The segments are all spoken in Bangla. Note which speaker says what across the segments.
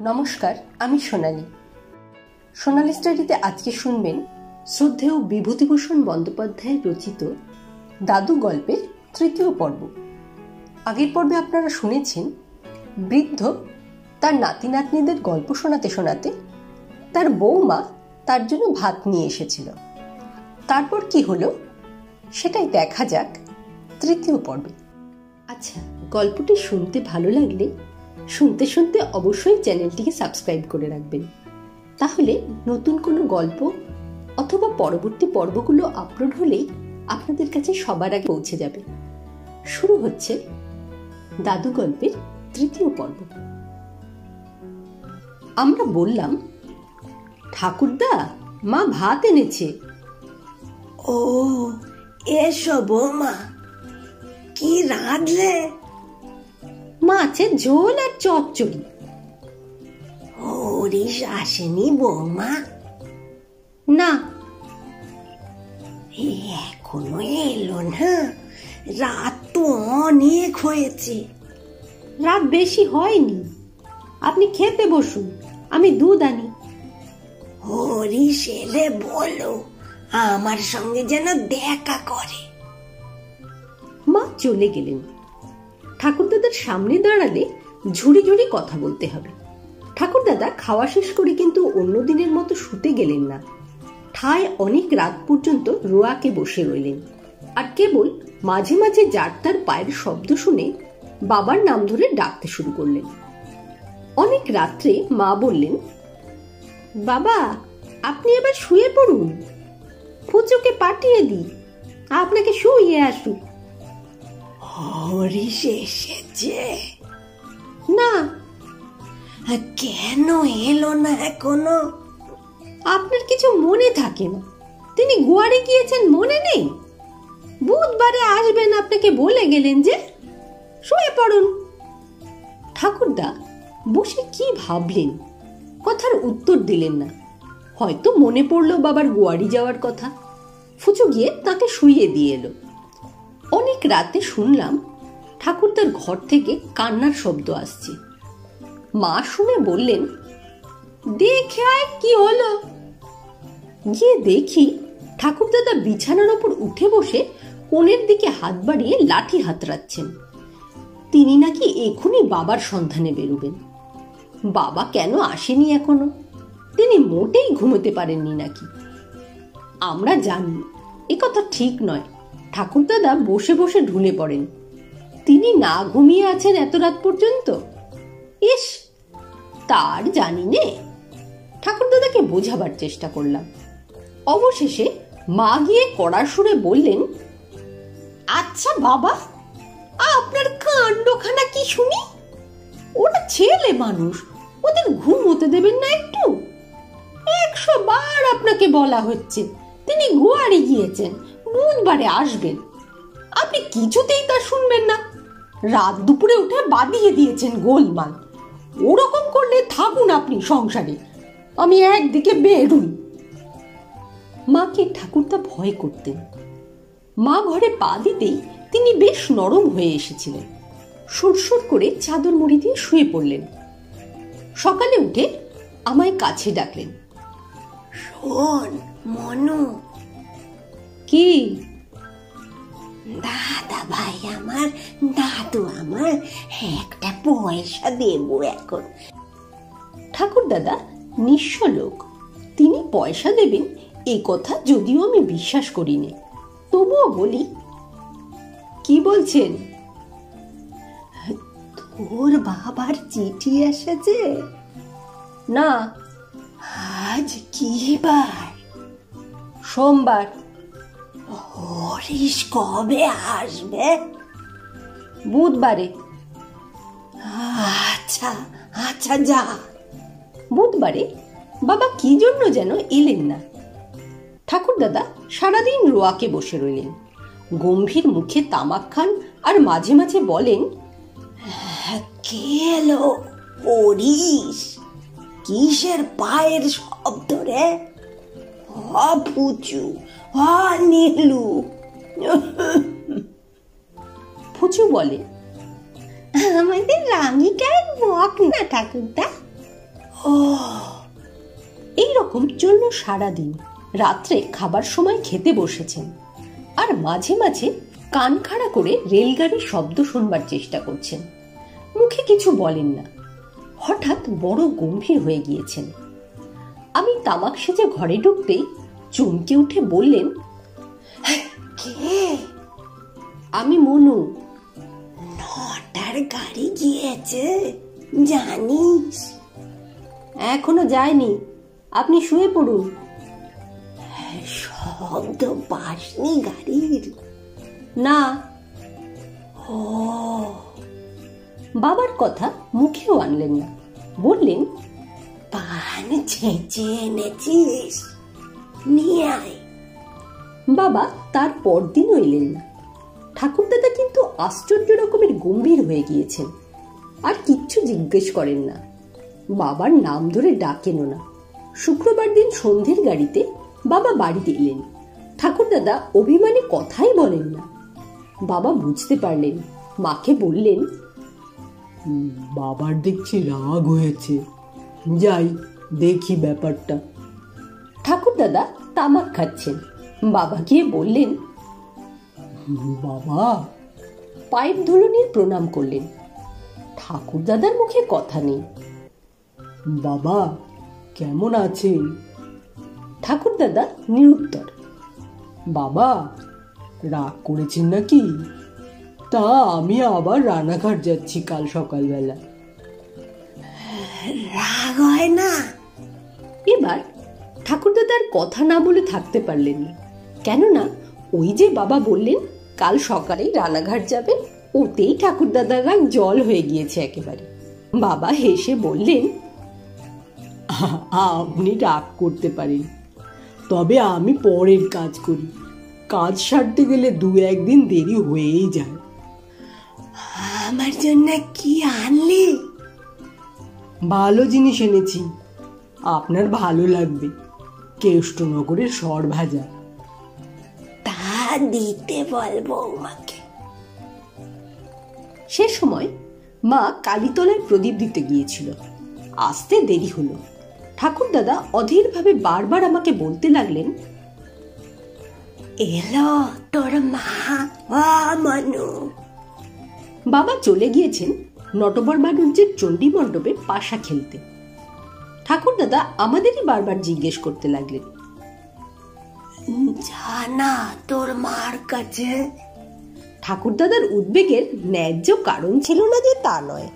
Speaker 1: নমস্কার, আমি সোনালী। সোনালী স্টাডিতে আজকে শুনবেন শ্রদ্ধেয় বিভূতিভূষণ বন্দ্যোপাধ্যায় রচিত দাদু গল্পের তৃতীয় পর্ব। আগের পর্বে আপনারা শুনেছেন বৃদ্ধ তার নাতি নাতনিদের গল্প শোনাতে শোনাতে তার বৌমা তার জন্য ভাত নিয়ে এসেছিল। তারপর কি হলো সেটাই দেখা যাক তৃতীয় পর্বে। আচ্ছা, গল্পটি শুনতে ভালো লাগলে শুনতে শুনতে অবশ্যই চ্যানেলটিকে সাবস্ক্রাইব করে রাখবেন, তাহলে নতুন কোনো গল্প অথবা পরবর্তী পর্বগুলো আপলোড হলেই আপনাদের কাছে সবার আগে পৌঁছে যাবে। শুরু হচ্ছে দাদু গল্পের তৃতীয় পর্ব। আমরা বললাম, ঠাকুরদা, মা ভাত এনেছে।
Speaker 2: ও, এসো বৌমা, কি রাঁধলে?
Speaker 1: মাছের ঝোল আর চচ্চড়ি।
Speaker 2: হরিশ আসেনি বৌমা?
Speaker 1: না,
Speaker 2: এখনো এলো না? রাত তো অনেক হয়েছে।
Speaker 1: রাত বেশি হয়নি, আপনি খেতে বসুন, আমি দুধ আনি।
Speaker 2: হরিশ এলে বলো আমার সঙ্গে যেন দেখা করে।
Speaker 1: মা চলে গেলেন। ঠাকুরদাদার সামনে দাঁড়ালে ঝুড়ি ঝুড়ি কথা বলতে হবে। ঠাকুরদাদা খাওয়া শেষ করে কিন্তু অন্য দিনের মতো শুতে গেলেন না। ঠায় অনেক রাত পর্যন্ত রোয়াকে বসে রইলেন, আর কেবল মাঝে মাঝে যার তার পায়ের শব্দ শুনে বাবার নাম ধরে ডাকতে শুরু করলেন। অনেক রাত্রে মা বললেন, বাবা, আপনি এবার শুয়ে পড়ুন, ফুচুকে পাঠিয়ে দিই, আপনাকে শুইয়ে আসুক।
Speaker 2: হরিশ এসেছে?
Speaker 1: না।
Speaker 2: কেন এলো না এখনো?
Speaker 1: আপনার কিছু মনে থাকে না? তিনি গোয়ারে গিয়েছেন মনে নেই? বুধবারে আসবেন আপনাকে বলে গেলেন যে। শুয়ে পড়ুন। ঠাকুরদা বসে কি ভাবলেন, কথার উত্তর দিলেন না। হয়তো মনে পড়ল বাবার গোয়ারি যাওয়ার কথা। ফুচু গিয়ে তাকে শুইয়ে দিয়ে এলো। অনেক রাতে শুনলাম ঠাকুরদার ঘর থেকে কান্নার শব্দ আসছে। মা শুনে বললেন, দেখে আয় কি হলো। গিয়ে দেখি ঠাকুরদাদা বিছানার ওপর উঠে বসে কোণের দিকে হাত বাড়িয়ে লাঠি হাতড়াচ্ছেন। তিনি নাকি এখনই বাবার সন্ধানে বেরোবেন। বাবা কেন আসেনি এখনো, তিনি মোটেই ঘুমোতে পারেননি নাকি। আমরা জানি এ কথা ঠিক নয়। ঠাকুরদাদা বসে বসে ঢুলে পড়েন। তিনি না ঘুমিয়ে আছেন এত রাত পর্যন্ত। ইস, তার জানি নে। ঠাকুরদাদাকে বোঝাবার চেষ্টা করলাম। অবশেষে মা গিয়ে কড়া সুরে বললেন, আচ্ছা বাবা, আপনার কাণ্ডখানা কি শুনি? ওরা ছেলে মানুষ, ওদের ঘুমোতে দেবেন না একটু? 100 বার আপনাকে বলা হচ্ছে তিনি গোয়ারে গিয়েছেন, বুধবারে আসবেন। আপনি কিছুতেই তা শুনবেন না। রাত দুপুরে উঠে বাঁধিয়ে দিয়েছেন গোলমাল। ওরকম করলে থাকুন আপনি সংসারে, আমি একদিকে বেরুই। মাকে ঠাকুরদা ভয় করতেন। মা ঘরে পা দিতেই তিনি বেশ নরম হয়ে এসেছিলেন। সুরসুর করে চাদর মুড়ি দিয়ে শুয়ে পড়লেন। সকালে উঠে আমায় কাছে ডাকলেন,
Speaker 2: শোন মনু।
Speaker 1: কি?
Speaker 2: দাদা ভাই আমার, দাদু আমার, একটা পয়সা দেব এখন।
Speaker 1: ঠাকুরদাদা নিঃস্ব লোক, তিনি পয়সা দেবেন এ কথা যদিও আমি বিশ্বাস করিনি, তবুও বলি, কি বলছেন?
Speaker 2: তোর বাবার চিঠি এসেছে?
Speaker 1: না।
Speaker 2: আজ কি বার?
Speaker 1: সোমবার।
Speaker 2: হরিশ কবে আসবে?
Speaker 1: বুধবারে।
Speaker 2: আচ্ছা আচ্ছা, যা।
Speaker 1: বুধবারে বাবা কি জন্য যেন এলেন না। ঠাকুরদাদা সারাদিন রোয়াকে বসে রইলেন, গম্ভীর মুখে তামাক খান, আর মাঝে মাঝে বলেন,
Speaker 2: কে এলো? হরিশ? কিসের পায়ের শব্দ রে? ফুচু, নীলু।
Speaker 1: ফুচু বলে, আমাদের রামিকার বক না ঠাকুরদা, এই রকম চলল সারাদিন। রাত্রে খাবার সময় খেতে বসেছেন, আর মাঝে মাঝে কান খাড়া করে রেলগাড়ির শব্দ শুনবার চেষ্টা করছেন। মুখে কিছু বলেন না, হঠাৎ বড় গম্ভীর হয়ে গিয়েছেন। আমি তামাক সেজে ঘরে ঢুকতেই চমকে উঠে বললেন,
Speaker 2: কে?
Speaker 1: আমি মনু।
Speaker 2: 9টার গাড়ি গিয়েছে জানিস?
Speaker 1: এখনো যায়নি, আপনি শুয়ে পড়ুন।
Speaker 2: শব্দ পাসনি গাড়ির?
Speaker 1: না।
Speaker 2: ও,
Speaker 1: বাবার কথা মুখেও আনলেন না, বললেন,
Speaker 2: পান ছেঁচে এনেছিস, নিয়ে আয়।
Speaker 1: বাবা তার পরদিনও এলেন না। ঠাকুরদাদা কিন্তু আশ্চর্য রকমের গম্ভীর হয়ে গিয়েছেন, আর কিচ্ছু জিজ্ঞেস করেন না, বাবার নাম ধরে ডাকেনও না। শুক্রবার দিন সন্ধ্যের গাড়িতে বাবা বাড়িতে এলেন। ঠাকুরদাদা অভিমানে কথাই বলেন না। বাবা বুঝতে পারলেন, মাকে বললেন,
Speaker 3: বাবার দেখছি রাগ হয়েছে, যাই দেখি ব্যাপারটা।
Speaker 1: ঠাকুরদাদা তামাক খাচ্ছেন। বাবা গিয়ে বললেন,
Speaker 3: বাবা।
Speaker 1: পায়ের ধুলোনির প্রণাম করলেন। ঠাকুরদাদার মুখে কথা নেই।
Speaker 3: বাবা কেমন আছেন?
Speaker 1: ঠাকুরদাদা নিরুত্তর।
Speaker 3: বাবা রাগ করেছেন নাকি? তা আমি আবার রানাঘাট যাচ্ছি কাল সকালবেলা।
Speaker 2: রাগ হয় না?
Speaker 1: এবার ঠাকুরদাদার কথা না বলে থাকতে পারলেন না, কেননা ওই যে বাবা বললেন কাল সকালেই রানাঘাট যাবেন, ওতেই ঠাকুরদাদার রাগ জল হয়ে গিয়েছে একেবারে। বাবা হেসে বললেন,
Speaker 3: আপনি রাগ করতে পারেন, তবে আমি পরের কাজ করি। কাজ সারতে গেলে 2-1 দিন দেরি হয়েই যায়।
Speaker 2: আমার জন্য কি আনলি?
Speaker 3: ভালো জিনিস এনেছি, আপনার ভালো লাগবে। কেষ্টনগরের সর ভাজা।
Speaker 2: তা দিতে বলবো মাকে।
Speaker 1: সে সময় মা কালীতলায় প্রদীপ দিতে গিয়েছিল। আসতে দেরি হলো। ঠাকুরদাদা অধীরভাবে বারবার আমাকে বলতে লাগলেন,
Speaker 2: এলো তোর মা। মনু।
Speaker 1: বাবা চলে গিয়েছেন নটবর বাণিজ্যের চণ্ডী মণ্ডপে পাশা খেলতে। ঠাকুরদাদা আমাদেরই বারবার জিজ্ঞেস করতে লাগলেন,
Speaker 2: জানা তোর মার কাছে?
Speaker 1: ঠাকুরদাদার উদ্বেগের ন্যায্য কারণ ছিল না যে তা নয়।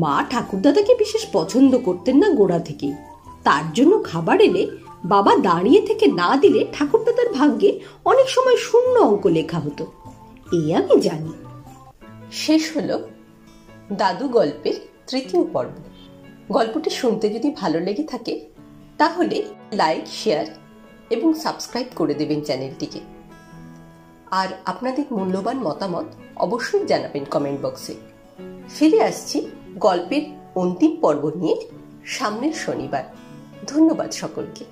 Speaker 1: মা ঠাকুরদাদাকে বিশেষ পছন্দ করতেন না গোড়া থেকেই। তার জন্য খাবার এলে বাবা দাঁড়িয়ে থেকে না দিলে ঠাকুরদাদার ভাগ্যে অনেক সময় শূন্য অঙ্ক লেখা হতো, এই আমি জানি। শেষ হলো দাদু গল্পের 3য় পর্ব। গল্পটি শুনতে যদি ভালো লেগে থাকে তাহলে লাইক, শেয়ার এবং সাবস্ক্রাইব করে দেবেন চ্যানেলটিকে। আর আপনাদের মূল্যবান মতামত অবশ্যই জানাবেন কমেন্ট বক্সে। ফিরে আসছি গল্পের অন্তিম পর্ব নিয়ে সামনের শনিবার। ধন্যবাদ সকলকে।